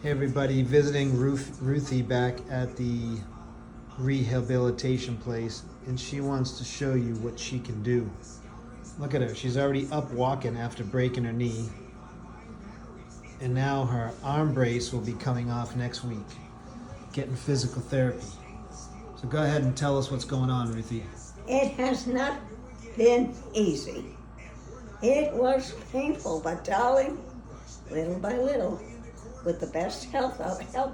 Hey everybody, visiting Ruthie back at the rehabilitation place, and she wants to show you what she can do. Look at her, she's already up walking after breaking her knee, and now her arm brace will be coming off next week, getting physical therapy. So go ahead and tell us what's going on, Ruthie. It has not been easy. It was painful, but darling, little by little, with the best help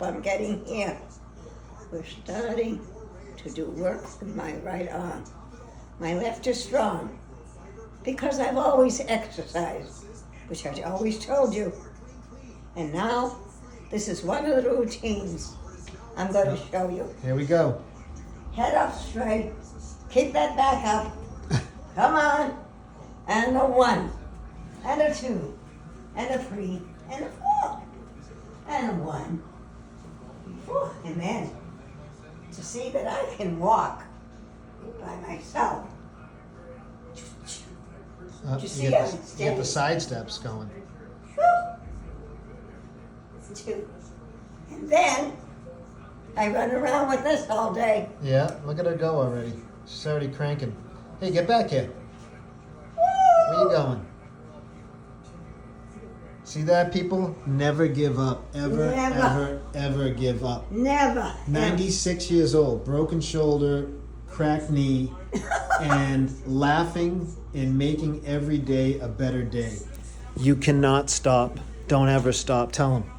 I'm getting here, we're starting to do work with my right arm. My left is strong because I've always exercised, which I always told you. And now, this is one of the routines I'm going to show you. Here we go. Head up straight, keep that back up. Come on. And a 1, and a 2, and a 3, and a 4, and a 1. And then, to see that I can walk by myself. You see get how the, it's you get the steady? side steps going. 2. And then, I run around with this all day. Yeah, look at her go already. She's already cranking. Hey, get back here. Where you going? See that, people? Never give up. Ever give up. Never. 96 years old, broken shoulder, cracked knee, and laughing and making every day a better day. You cannot stop. Don't ever stop. Tell them.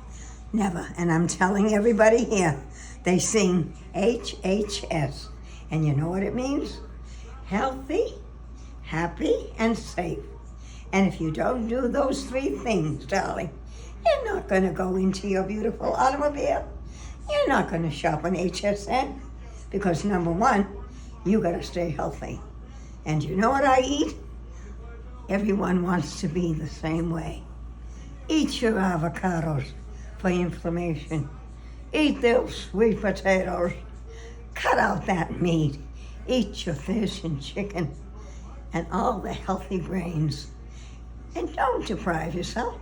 Never. And I'm telling everybody here, they sing HHS. And you know what it means? Healthy, happy, and safe. And if you don't do those 3 things, darling, you're not going to go into your beautiful automobile. You're not going to shop on HSN. Because number 1, you got to stay healthy. And you know what I eat? Everyone wants to be the same way. Eat your avocados for inflammation. Eat those sweet potatoes. Cut out that meat. Eat your fish and chicken and all the healthy grains. And don't deprive yourself.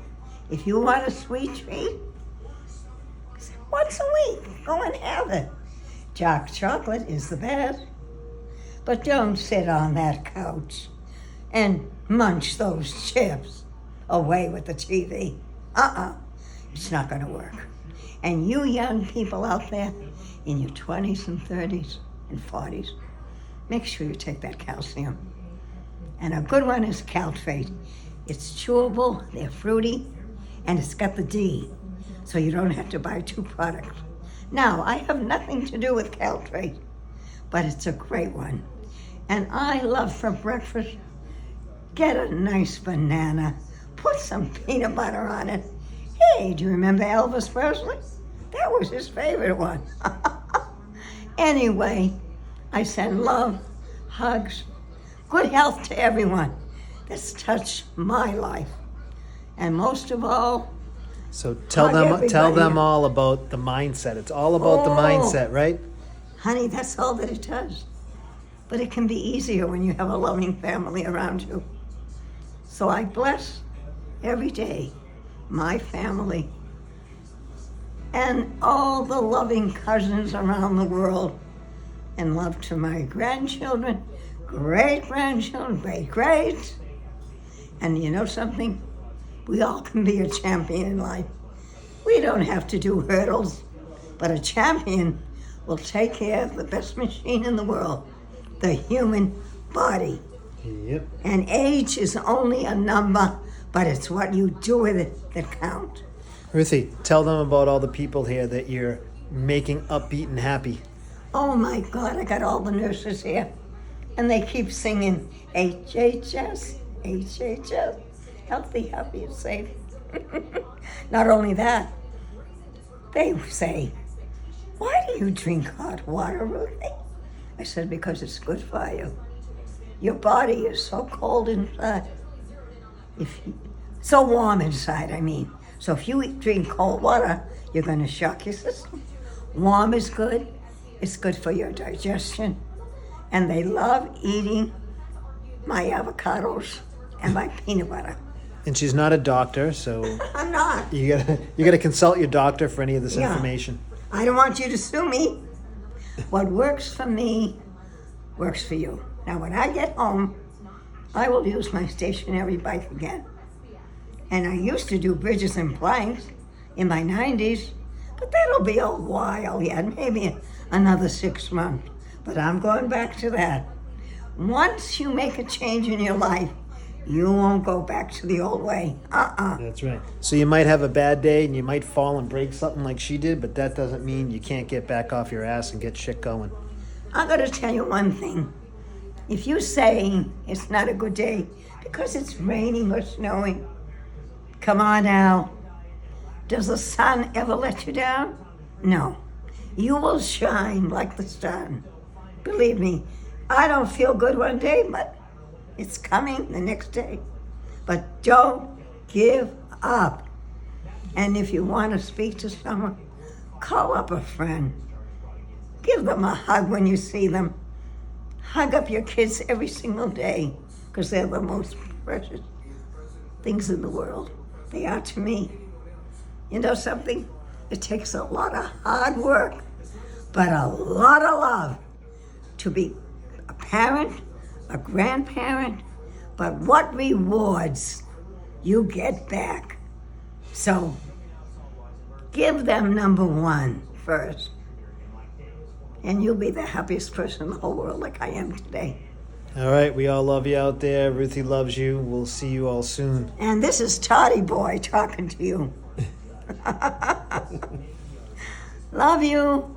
If you want a sweet treat, once a week, go and have it. Dark chocolate is the best. But don't sit on that couch and munch those chips away with the TV. It's not going to work. And you young people out there in your 20s and 30s and 40s, make sure you take that calcium. And a good one is Caltrate. It's chewable, they're fruity, and it's got the D, so you don't have to buy 2 products. Now, I have nothing to do with Caltrate, but it's a great one. And I love for breakfast, get a nice banana, put some peanut butter on it. Hey, do you remember Elvis Presley? That was his favorite one. Anyway, I send love, hugs, good health to everyone that's touched my life. And most of all, So tell them all about the mindset. It's all about the mindset, right? Honey, that's all that it does. But it can be easier when you have a loving family around you. So I bless every day my family and all the loving cousins around the world, and love to my grandchildren, great-grandchildren, great-greats. And you know something? We all can be a champion in life. We don't have to do hurdles, but a champion will take care of the best machine in the world, the human body. Yep. And age is only a number, but it's what you do with it that counts. Ruthie, tell them about all the people here that you're making upbeat and happy. Oh my God, I got all the nurses here. And they keep singing HHS, HHS, healthy, happy, and safe. Not only that, they say, why do you drink hot water, Ruthie? I said, because it's good for you. Your body is so cold inside. So warm inside, I mean. So if you drink cold water, you're going to shock your system. Warm is good. It's good for your digestion. And they love eating my avocados and my peanut butter. And she's not a doctor, so I'm not. you gotta consult your doctor for any of this Yeah. information. I don't want you to sue me. What works for me works for you. Now, when I get home, I will use my stationary bike again. And I used to do bridges and planks in my 90s, but that'll be a while yet, maybe another 6 months. But I'm going back to that. Once you make a change in your life, you won't go back to the old way. That's right. So you might have a bad day and you might fall and break something like she did, but that doesn't mean you can't get back off your ass and get shit going. I'm going to tell you one thing. If you say it's not a good day because it's raining or snowing, come on now. Does the sun ever let you down? No. You will shine like the sun. Believe me, I don't feel good one day, but it's coming the next day. But don't give up. And if you want to speak to someone, call up a friend. Give them a hug when you see them. Hug up your kids every single day, because they're the most precious things in the world. They are to me. You know something? It takes a lot of hard work, but a lot of love to be a parent, a grandparent, but what rewards you get back. So give them number one first, and you'll be the happiest person in the whole world like I am today. All right, we all love you out there. Ruthie loves you. We'll see you all soon. And this is Toddy Boy talking to you. Love you.